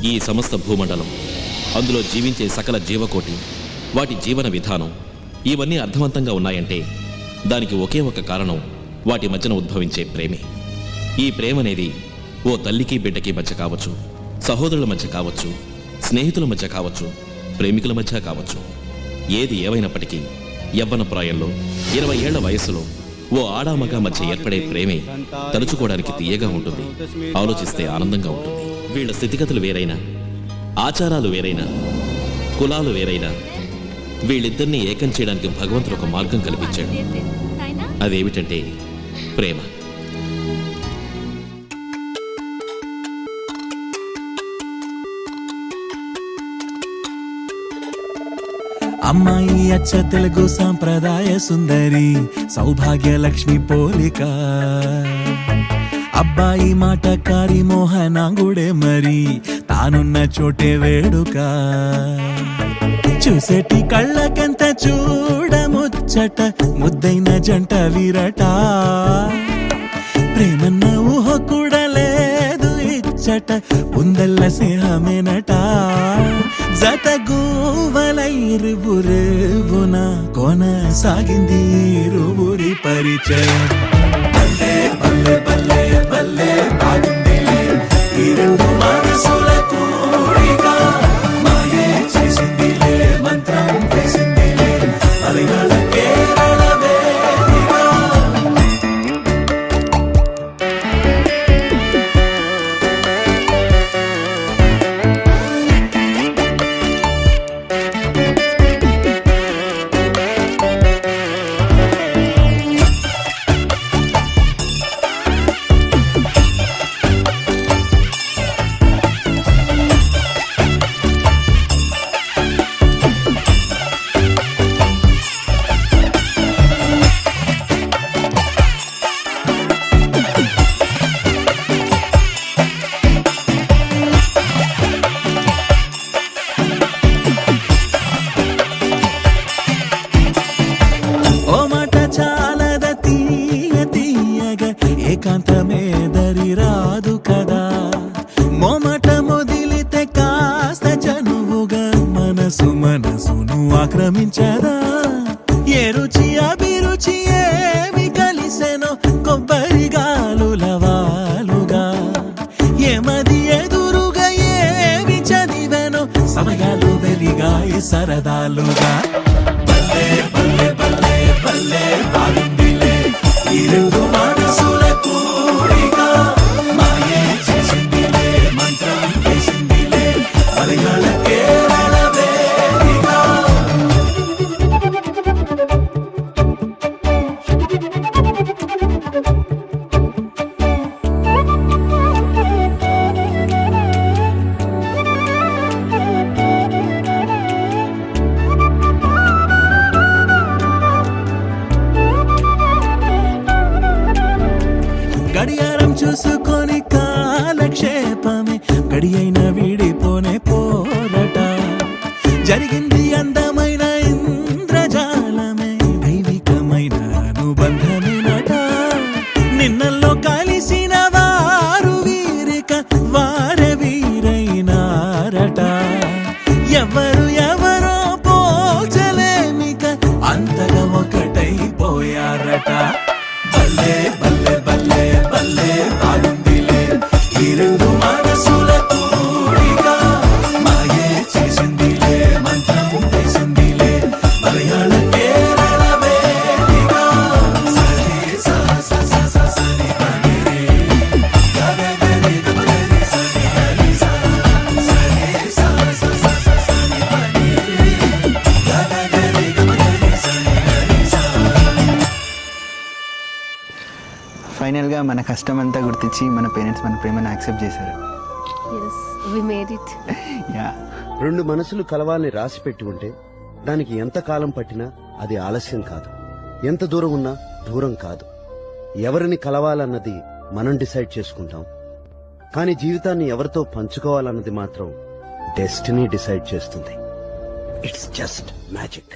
ఈ సమస్త భూమండలం, అందులో జీవించే సకల జీవకోటి, వాటి జీవన విధానం ఇవన్నీ అర్థవంతంగా ఉన్నాయంటే దానికి ఒకే ఒక కారణం వాటి మధ్యన ఉద్భవించే ప్రేమే. ఈ ప్రేమ అనేది ఓ తల్లికి బిడ్డకి మధ్య కావచ్చు, సహోదరుల మధ్య కావచ్చు, స్నేహితుల మధ్య కావచ్చు, ప్రేమికుల మధ్య కావచ్చు. ఏది ఏవైనప్పటికీ యవ్వన ప్రాయంలో 20 ఏళ్ల వయస్సులో ఓ ఆడామగ మధ్య ఏర్పడే ప్రేమే తలుచుకోవడానికి తీయగా ఉంటుంది, ఆలోచిస్తే ఆనందంగా ఉంటుంది. వీళ్ళ స్థితిగతులు వేరైనా, ఆచారాలు వేరైనా, కులాలు వేరైనా వీళ్ళిద్దరినీ ఏకం చేయడానికి భగవంతుడు ఒక మార్గం కల్పించాడు. అదేమిటంటే ప్రేమ. అమ్మాయి అచ్చ తెలుగు సాంప్రదాయ సుందరి, సౌభాగ్య లక్ష్మి పోలిక. అబ్బాయి మాటకారి మోహనాంగుడే మరి, తానున్న చోటే వేడుక. చూసేటి కళ్ళకెంత చూడముచ్చట, ముద్దైన జంట వీరట. ప్రేమన్న ఊహ కూడా లేదు ఇచ్చట, ఉందల్ల స్నేహమేనట. జత గూవలైరువురేవున కొనసాగింది ఇరువురి పరిచయం. బల్లే బల్లే బల్లే బల్లే బాగుందిలే ఈ రెండు మనసుల కూడిక. మాయే చేసిందిలే, మంత్రం వేసిందిలే, మలయాళ కేరళ వేదిక. ఏకాంతమే దరి రాదు కదా, మోమాట మొదిలితే కాస్త చనువుగా మనసు మనసును ఆక్రమించదా. ఏ రుచి అభిరుచి ఏమి కలిసెనో కొబ్బరి గాలుల వాలుగా. ఏమది ఎదురుగా ఏమి చదివెనో సమయాలు వెలిగాయి సరదాలుగా. బల్లే బల్లే బల్లే బల్లే బాగుందిలే ఈ రెండు మనసుల కూడిక. మాయే చేసిందిలే, మంత్రం వేసిందిలే, మలయాళ కేరళ వేదిక. గడియారం చూసుకొని కాలక్షేపమే, గడి అయిన వీడిపోనే పోరట. జరిగింది అందమైన ఇంద్రజాలమే, దైవికమైన అనుబంధమేనట. నిన్నల్లో కలిసిన వారు వీరిక వారే వీరైనారట. ఎవరు ఎవరో పోల్చలేమిక, అంతగా ఒకటైపోయారట. బల్లే బల్లే బల్లే బల్లే బాగుందిలే ఈ రెండు మనసుల కూడిక. మాయే చేసిందిలే, మంత్రం వేసిందిలే, మలయాళ కేరళ వేదిక. సరి సా సా సా సా సరి పని రే, గగ గరి గరి సరి హరి సా. సరి సా సా సా సా సరి పని రే, గగ గరి గరి సరి హరి సా. ఫైనల్గా మన కష్టం అంతా గుర్తించి మన పేరెంట్స్ మన ప్రేమను యాక్సెప్ట్ చేశారు. రెండు మనసులు కలవాలని రాసి పెట్టి ఉంటే దానికి ఎంత కాలం పట్టినా అది ఆలస్యం కాదు, ఎంత దూరం ఉన్నా దూరం కాదు. ఎవరిని కలవాలన్నది మనం డిసైడ్ చేసుకుంటాం, కానీ జీవితాన్ని ఎవరితో పంచుకోవాలన్నది మాత్రం డెస్టినీ డిసైడ్ చేస్తుంది. It's just magic.